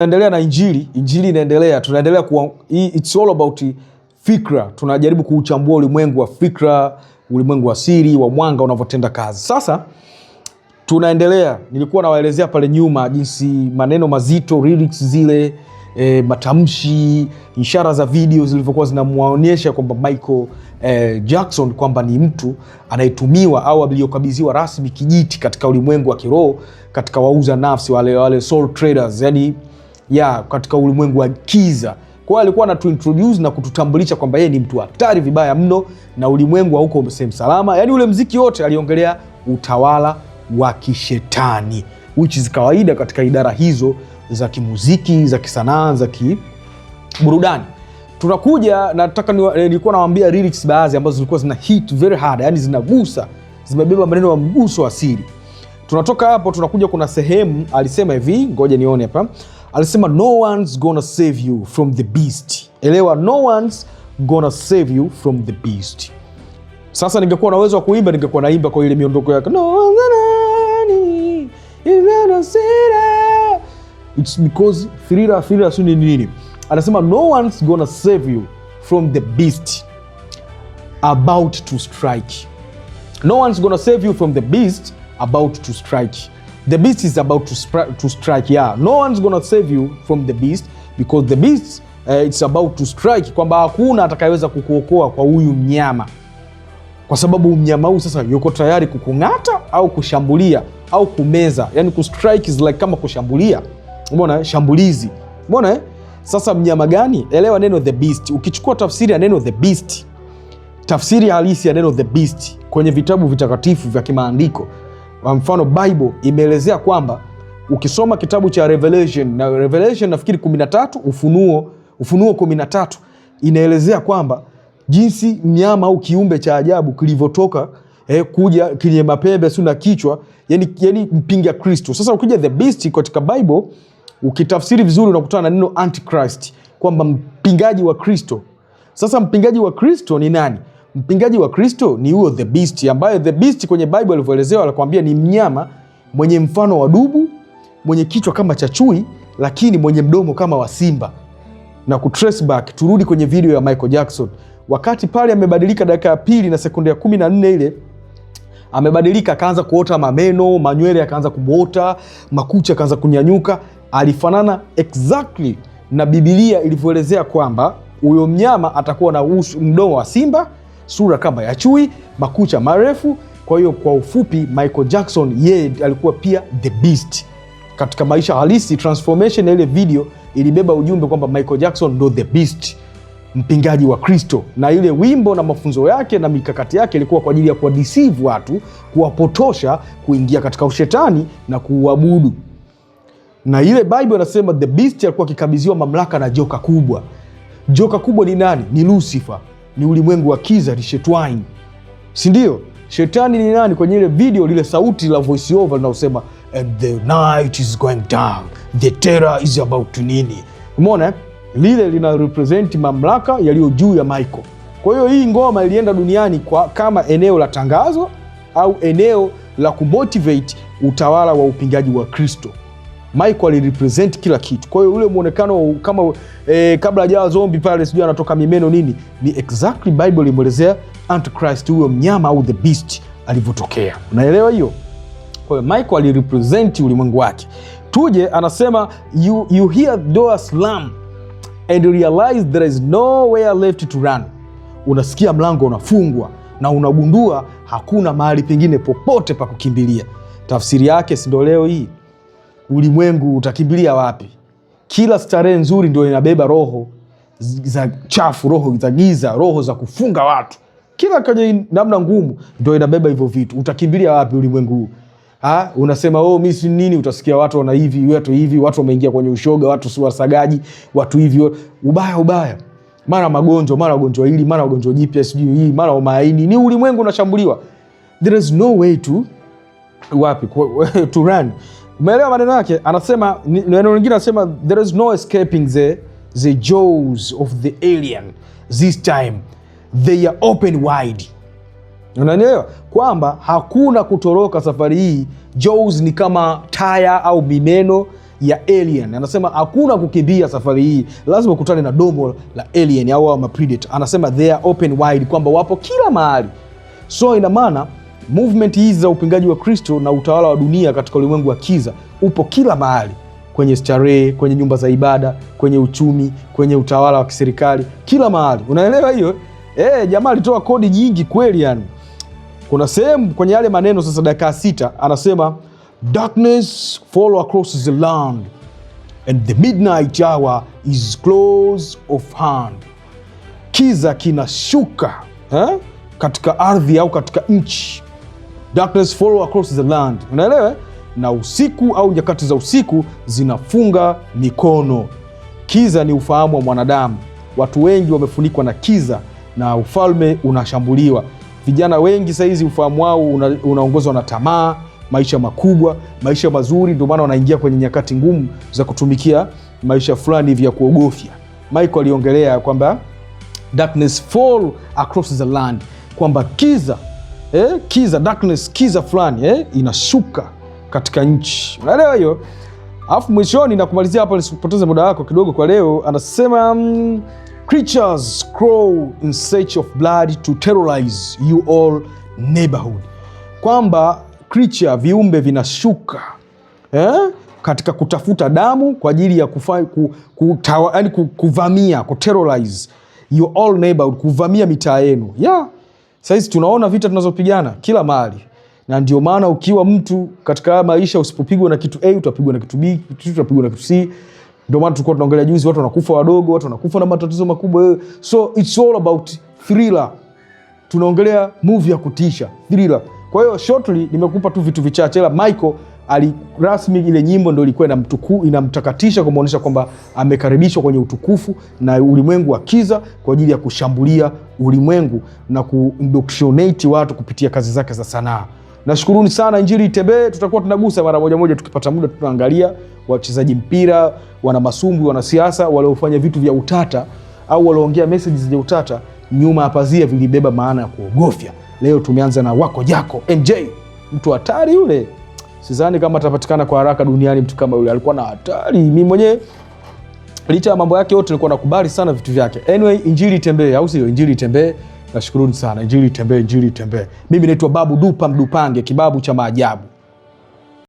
Tunaendelea na injili inaendelea, tunaendelea it's all about fikra. Tunajaribu kuuchambua ulimwengu wa fikra, ulimwengu wa siri wa mwanga unavyotenda kazi. Sasa tunaendelea, nilikuwa nawaelezea pale nyuma jinsi maneno mazito, lyrics zile, matamshi, ishara za video zilivyokuwa zinamuonyesha kwamba Michael Jackson kwamba ni mtu anayetumiwa au aliyokabidhiwa rasmi kijiti katika ulimwengu wa kiroho, katika wauza nafsi wale soul traders, yani katika ulimwengu wa kiza. Kwa hiyo alikuwa anatuintroduce na kututambulisha kwamba yeye ni mtu hatari vibaya mno na ulimwengu wa huko sehemu salama. Yani ule mziki wote aliongelea utawala wa kishetani, which is kawaida katika idara hizo za kimuziki, za kisanaa, za kiburudani. Tunakuja, nataka nilikuwa nawaambia lyrics baadhi ambazo zilikuwa zina hit very hard, yani zinagusa, zimebeba maneno ya mguso wa siri. Tunatoka hapo tunakuja, kuna sehemu alisema hivi, ngoja nione hapa. Alisema no one's gonna save you from the beast. Elewa, no one's gonna save you from the beast. Sasa ningekuwa na uwezo wa kuimba, ningekuwa naimba kwa ile miondoko yake. No one's gonna save you. It's because Thriller suni nini. Anasema no one's gonna save you from the beast about to strike. No one's gonna save you from the beast about to strike. The beast is about to strike. No one's gonna save you from the beast because the beast it's about to strike, kwamba hakuna atakayeweza kukuokoa kwa huyu mnyama, kwa sababu mnyama huyu sasa yuko tayari kukung'ata au kushambulia au kumeza. Yani kustrike is like kama kushambulia. Umeona, shambulizi. Umeona? Sasa mnyama gani? Elewa neno the beast. Ukichukua tafsiri ya neno the beast, tafsiri halisi ya neno the beast kwenye vitabu vitakatifu vya kimaandiko, kwa mfano Bible imeelezea kwamba, ukisoma kitabu cha Revelation, na Revelation nafikiri 13, Ufunuo 13, inaelezea kwamba jinsi mnyama au kiumbe cha ajabu kilivyotoka kuja kinye mapembe na kichwa, yani mpinga Kristo. Sasa ukija the beast katika Bible, ukitafsiri vizuri unakutana na neno antichrist, kwamba mpingaji wa Kristo. Sasa mpingaji wa Kristo ni nani? Mpingaji wa Kristo ni huyo the beast, ambaye the beast kwenye Bible alivyoelezewa anakuambia ni mnyama mwenye mfano wa dubu, mwenye kichwa kama cha chui, lakini mwenye mdomo kama wa simba. Na kutrace back, turudi kwenye video ya Michael Jackson, wakati pale amebadilika dakika ya pili na sekunde ya 14 ile, amebadilika, akaanza kuota mameno, manywele akaanza kumuota, makucha akaanza kunyanyuka. Alifanana exactly na Biblia ilivyoelezea kwamba huyo mnyama atakuwa na mdomo wa simba, sura kama ya chui, makucha marefu. Kwa hiyo kwa ufupi, Michael Jackson yeye alikuwa pia the beast katika maisha halisi. Transformation ya ile video ilibeba ujumbe kwamba Michael Jackson ndo the beast, mpingaji wa Kristo, na ile wimbo na mafunzo yake na mikakati yake ilikuwa kwa ajili ya kuwadeceive watu, kuwapotosha kuingia katika ushetani na kuuabudu. Na ile Bible inasema the beast alikuwa akikabidhiwa mamlaka na joka kubwa. Joka kubwa ni nani? Ni Lucifer, ni ulimwengu wa kiza, ni shetani, si ndio? Shetani ni nani? Kwenye ile video, lile sauti la voice over linalosema and the night is going down, the terror is about to nini. Umeona? Lile lina represent mamlaka yaliyo juu ya Michael. Kwa hiyo hii ngoma ilienda duniani kama eneo la tangazo au eneo la kumotivate utawala wa upingaji wa Kristo. Michael alirepresent kila kitu. Kwa hiyo ule muonekano kama kabla hajawa zombie pale, sijui anatoka mimeno nini, ni exactly Bible imeelezea Antichrist, huyo mnyama au the beast alivyotokea. Unaelewa hiyo? Kwa hiyo Michael alirepresent ulimwengu wake. Tuje, anasema you hear door slam and realize there is nowhere left to run. Unasikia mlango unafungwa na unagundua hakuna mahali pengine popote pa kukimbilia. Tafsiri yake si ndio leo hii? Ulimwengu utakimbilia wapi? Kila starehe nzuri ndio inabeba roho za chafu, roho za giza, roho za kufunga watu. Kila kaja namna ngumu ndio inabeba hivyo vitu. Utakimbilia wapi ulimwengu huu? Unasema mimi si nini, utasikia watu wana hivi, watu wameingia kwenye ushoga, watu si wasagaji, watu hivi, ubaya. Mara magonjwa hili, mara magonjwa jipya sijui hii, mara umaini. Ni ulimwengu unashambuliwa. There is no way to run. Umeelewa maneno yake? Anasema neno lingine, anasema there is no escaping the jaws of the alien this time, they are open wide. Unaelewa kwamba hakuna kutoroka safari hii. Jaws ni kama taya au mimeno, ya alien. Anasema hakuna kukimbia safari hii, lazima ukutane na domo la alien au ama predator. Anasema they are open wide, kwamba wapo kila mahali. So ina maana movement hizi za upingaji wa Kristo na utawala wa dunia katika ulimwengu wa kiza upo kila mahali, kwenye starehe, kwenye nyumba za ibada, kwenye uchumi, kwenye utawala wa kiserikali, kila mahali. Unaelewa hiyo? Jamaa alitoa kodi nyingi kweli yani. Kuna sehemu kwenye yale maneno sasa, dakika 6, anasema darkness fall across the land and the midnight hour is close of hand. Kiza kinashuka katika ardhi au katika nchi. Darkness fall across the land. Unaelewa? Na usiku au nyakati za usiku zinafunga mikono. Kiza ni ufahamu wa mwanadamu. Watu wengi wamefunikwa na kiza na ufalme unashambuliwa. Vijana wengi saizi ufahamu wao unaongozwa na tamaa, maisha makubwa, maisha mazuri, ndio maana wanaingia kwenye nyakati ngumu za kutumikia maisha fulani vya kuogofya. Michael aliongelea kwamba darkness fall across the land, kwamba kiza darkness, kiza fulani inashuka katika nchi. Unaelewa hiyo? Alafu mwishoni na kumalizia hapa, nisipoteze muda wako kidogo kwa leo, anasema creatures crawl in search of blood to terrorize you all neighborhood. Kwamba creature, viumbe vinashuka katika kutafuta damu kwa ajili ya kuvamia, kuterrorize you all neighborhood, kuvamia mitaa yenu. Sasa tunaona vita tunazopigana kila mahali. Na ndio maana ukiwa mtu katika maisha, usipopigwa na kitu A utapigwa na kitu B, utapigwa na kitu C. Ndio maana tulikuwa tunaongelea juzi, watu wanakufa wadogo, watu wanakufa na matatizo makubwa. So it's all about thriller. Tunaongelea movie ya kutisha, thriller. Kwa hiyo shortly nimekupa tu vitu vichache, ila Michael rasmi ile nyimbo ndio ilikuwa inamtakatisha kumuonesha kwamba amekaribishwa kwenye utukufu na ulimwengu wa kiza kwa ajili ya kushambulia ulimwengu na kuindoctrinate watu kupitia kazi zake za sanaa. Nashukuruni sana. Injili Itembee tutakuwa tunagusa mara moja tukipata muda, tunaangalia wachezaji mpira, wana masumbwi, wana siasa waliofanya vitu vya utata au walioongea messages za utata nyuma ya pazia, vilibeba maana ya kuogofya. Leo tumeanza na Wako Jako MJ, mtu hatari yule. Sidhani kama atapatikana kwa haraka duniani mtu kama yule, alikuwa na hatari. Mimi mwenyewe licha ya mambo yake yote nilikuwa nakubali sana vitu vyake. Anyway, Injili Itembee, au sio? Injili Itembee. Nashukuruni sana. Injili Itembee, Injili Itembee. Mimi naitwa Babu Dupa Mdupange, kibabu cha maajabu.